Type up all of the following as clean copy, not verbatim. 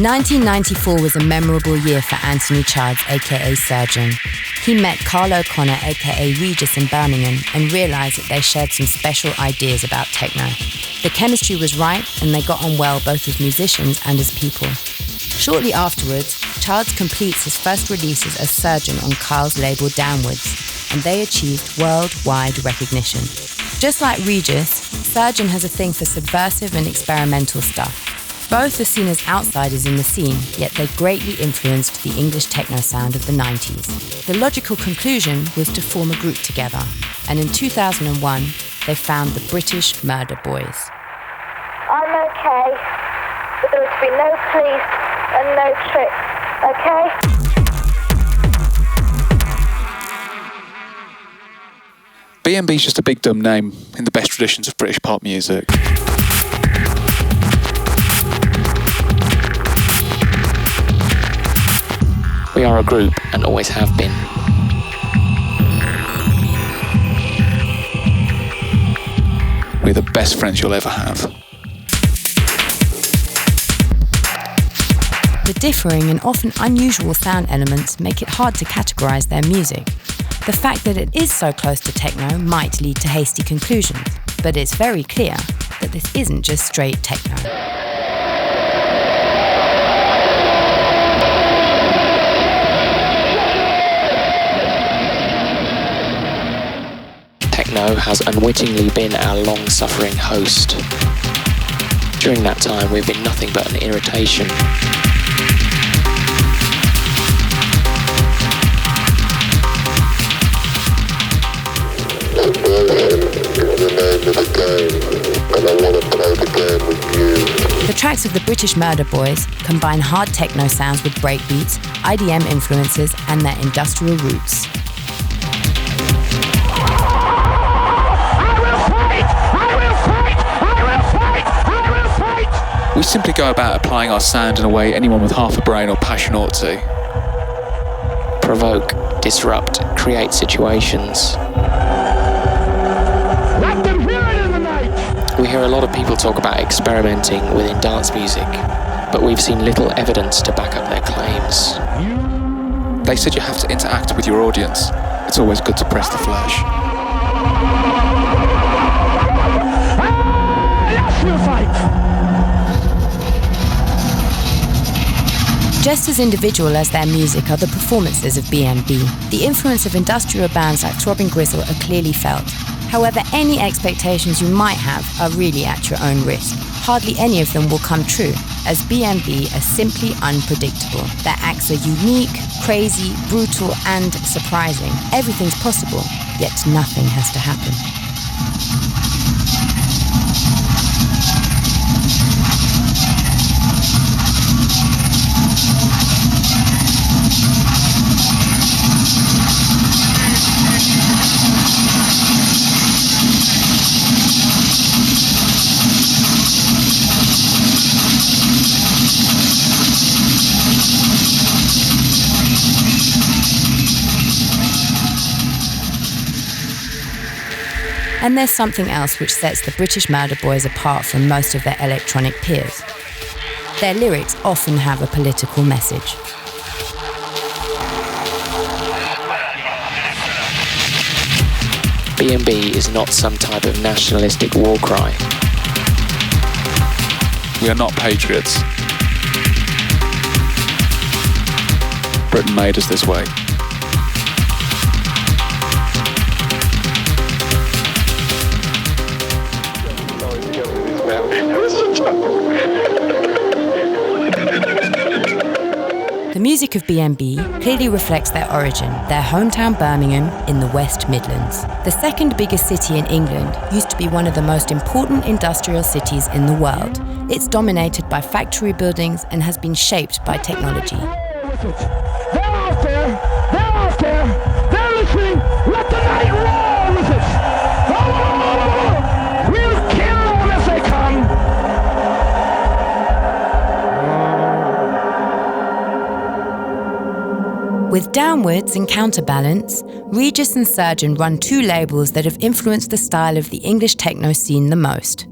1994 was a memorable year for Anthony Charles, aka Surgeon. He met Carl O'Connor, aka Regis, in Birmingham and realised that they shared some special ideas about techno. The chemistry was right and they got on well both as musicians and as people. Shortly afterwards, Charles completes his first releases as Surgeon on Carl's label Downwards, and they achieved worldwide recognition. Just like Regis, Surgeon has a thing for subversive and experimental stuff. Both are seen as outsiders in the scene, yet they greatly influenced the English techno sound of the 90s. The logical conclusion was to form a group together, and in 2001, they found the British Murder Boys. I'm okay, but there would be no police and no tricks, okay? B&B's just a big dumb name in the best traditions of British pop music. We are a group and always have been. We're the best friends you'll ever have. The differing and often unusual sound elements make it hard to categorise their music. The fact that it is so close to techno might lead to hasty conclusions, but it's very clear that this isn't just straight techno. Techno has unwittingly been our long-suffering host. During that time, we've been nothing but an irritation. The tracks of the British Murder Boys combine hard techno sounds with breakbeats, IDM influences, and their industrial roots. We simply go about applying our sound in a way anyone with half a brain or passion ought to. Provoke, disrupt, create situations. Let them hear it in the night! We hear a lot of people talk about experimenting within dance music, but we've seen little evidence to back up their claims. They said you have to interact with your audience. It's always good to press the flesh. Yes, we'll fight! Just as individual as their music are the performances of B&B. The influence of industrial bands like Throbbing Gristle are clearly felt. However, any expectations you might have are really at your own risk. Hardly any of them will come true, as B&B are simply unpredictable. Their acts are unique, crazy, brutal, and surprising. Everything's possible, yet nothing has to happen. And there's something else which sets the British Murder Boys apart from most of their electronic peers. Their lyrics often have a political message. B&B is not some type of nationalistic war cry. We are not patriots. Britain made us this way. The music of B&B clearly reflects their origin, their hometown Birmingham in the West Midlands. The second biggest city in England used to be one of the most important industrial cities in the world. It's dominated by factory buildings and has been shaped by technology. They're out there, they're listening, let the night roar with it! Oh, we'll kill them if they come! With Downwards and Counterbalance, Regis and Surgeon run two labels that have influenced the style of the English techno scene the most.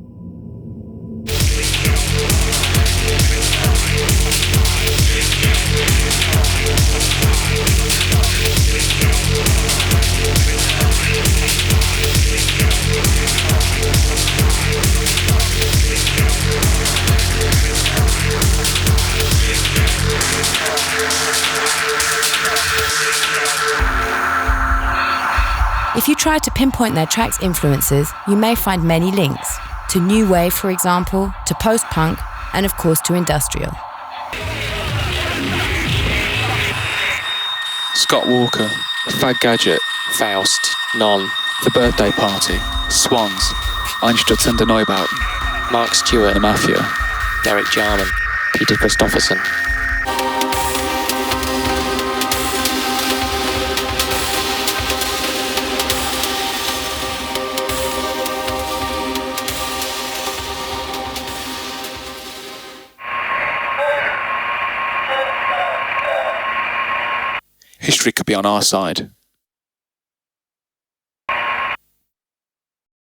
If you try to pinpoint their tracks' influences, you may find many links, to new wave, for example, to post-punk, and of course to industrial. Scott Walker, Fag Gadget, Faust, Non, The Birthday Party, Swans, Einstürzende Neubauten, Mark Stewart, The Mafia, Derek Jarman, Peter Christopherson. History could be on our side.